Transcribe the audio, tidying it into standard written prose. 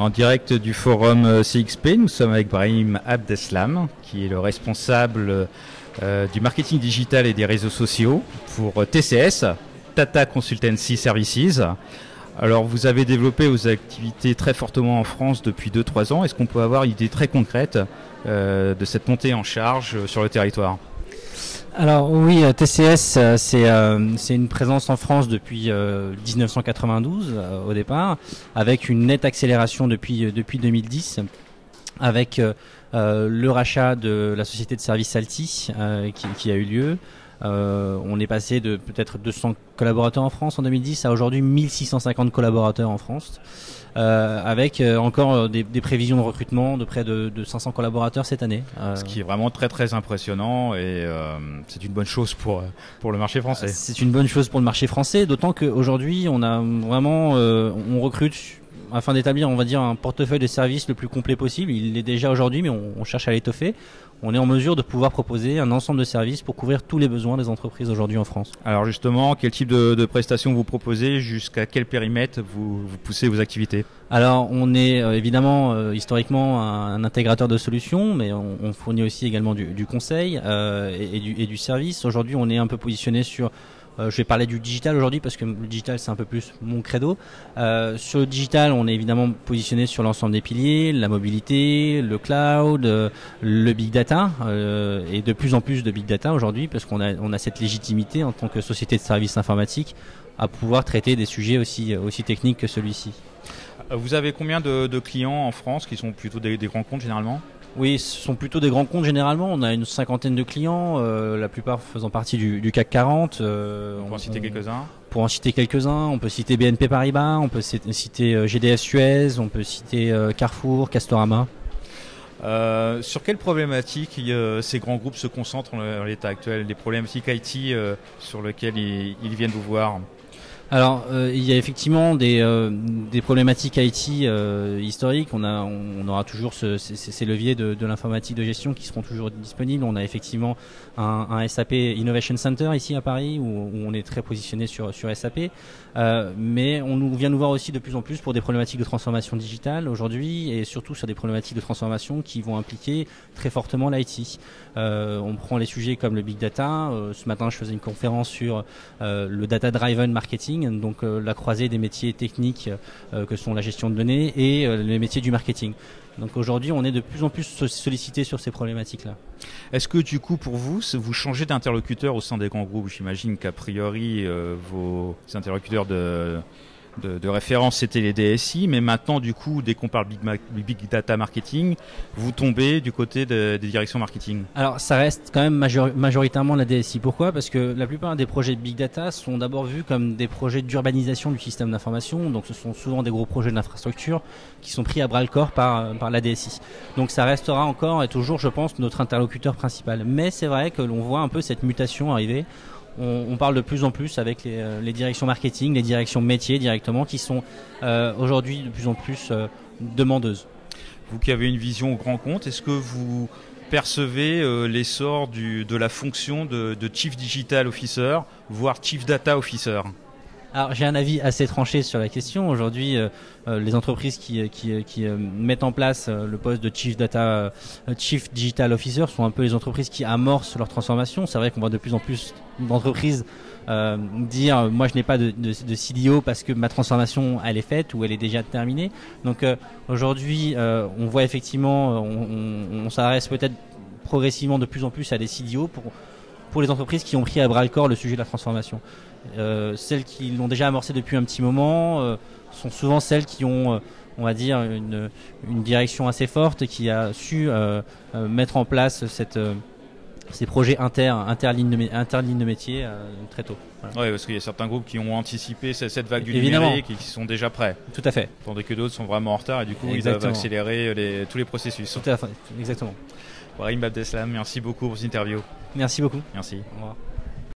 En direct du forum CXP, nous sommes avec Brahim Abdeslam, qui est le responsable du marketing digital et des réseaux sociaux pour TCS, Tata Consultancy Services. Alors, vous avez développé vos activités très fortement en France depuis 2-3 ans. Est-ce qu'on peut avoir une idée très concrète de cette montée en charge sur le territoire ? Alors oui, TCS, c'est une présence en France depuis 1992 au départ, avec une nette accélération depuis 2010, avec le rachat de la société de services Alti qui a eu lieu. On est passé de peut-être 200 collaborateurs en France en 2010 à aujourd'hui 1650 collaborateurs en France, avec encore des prévisions de recrutement de près de 500 collaborateurs cette année. Ce qui est vraiment très très impressionnant et c'est une bonne chose pour le marché français. C'est une bonne chose pour le marché français, d'autant qu'aujourd'hui on a vraiment on recrute afin d'établir, on va dire, un portefeuille de services le plus complet possible. Il l'est déjà aujourd'hui, mais on cherche à l'étoffer. On est en mesure de pouvoir proposer un ensemble de services pour couvrir tous les besoins des entreprises aujourd'hui en France. Alors justement, quel type de prestations vous proposez? Jusqu'à quel périmètre vous poussez vos activités? Alors on est évidemment historiquement un intégrateur de solutions, mais on fournit aussi également du conseil et du service. Aujourd'hui on est un peu positionné sur... je vais parler du digital aujourd'hui parce que le digital c'est un peu plus mon credo. Sur le digital, on est évidemment positionné sur l'ensemble des piliers, la mobilité, le cloud, le big data et de plus en plus de big data aujourd'hui parce qu'on a cette légitimité en tant que société de services informatiques à pouvoir traiter des sujets aussi techniques que celui-ci. Vous avez combien de clients en France qui sont plutôt des grands comptes généralement ? Oui, ce sont plutôt des grands comptes généralement. On a une cinquantaine de clients, la plupart faisant partie du CAC 40. On peut en citer quelques-uns. Pour en citer quelques-uns, on peut citer BNP Paribas, on peut citer GDF Suez, on peut citer Carrefour, Castorama. Sur quelles problématiques ces grands groupes se concentrent en l'état actuel? Des problématiques IT sur lesquelles ils viennent vous voir? Alors, il y a effectivement des problématiques IT historiques. On aura toujours ces leviers de l'informatique de gestion qui seront toujours disponibles. On a effectivement un SAP Innovation Center ici à Paris où on est très positionné sur SAP. Mais on vient nous voir aussi de plus en plus pour des problématiques de transformation digitale aujourd'hui et surtout sur des problématiques de transformation qui vont impliquer très fortement l'IT. On prend les sujets comme le big data. Ce matin, je faisais une conférence sur le data driven marketing, donc la croisée des métiers techniques que sont la gestion de données et les métiers du marketing. Donc aujourd'hui, on est de plus en plus sollicité sur ces problématiques-là. Est-ce que du coup, pour vous changez d'interlocuteur au sein des grands groupes? J'imagine qu'a priori, vos interlocuteurs de référence, c'était les DSI, mais maintenant, du coup, dès qu'on parle big data marketing, vous tombez du côté des directions marketing. Alors, ça reste quand même majoritairement la DSI. Pourquoi? Parce que la plupart des projets de big data sont d'abord vus comme des projets d'urbanisation du système d'information. Donc, ce sont souvent des gros projets d'infrastructure qui sont pris à bras le corps par la DSI. Donc, ça restera encore et toujours, je pense, notre interlocuteur principal. Mais c'est vrai que l'on voit un peu cette mutation arriver. On parle de plus en plus avec les directions marketing, les directions métiers directement, qui sont aujourd'hui de plus en plus demandeuses. Vous qui avez une vision au grand compte, est-ce que vous percevez l'essor de la fonction de Chief Digital Officer, voire Chief Data Officer ? Alors j'ai un avis assez tranché sur la question. Aujourd'hui, les entreprises qui mettent en place le poste de Chief Digital Officer sont un peu les entreprises qui amorcent leur transformation. C'est vrai qu'on voit de plus en plus d'entreprises dire moi je n'ai pas de CDO parce que ma transformation elle est faite ou elle est déjà terminée. Donc aujourd'hui, on voit effectivement, on s'adresse peut-être progressivement de plus en plus à des CDO pour les entreprises qui ont pris à bras le corps le sujet de la transformation. Celles qui l'ont déjà amorcé depuis un petit moment sont souvent celles qui ont, on va dire, une direction assez forte qui a su mettre en place ces projets interlignes de métier très tôt. Voilà. Oui, parce qu'il y a certains groupes qui ont anticipé cette vague du Évidemment. numérique et qui sont déjà prêts. Tout à fait. Tandis que d'autres sont vraiment en retard et du coup Exactement. ils doivent accélérer tous les processus. Tout à fait, exactement. Brahim Abdeslam, merci beaucoup pour cette interview. Merci beaucoup. Merci. Au revoir.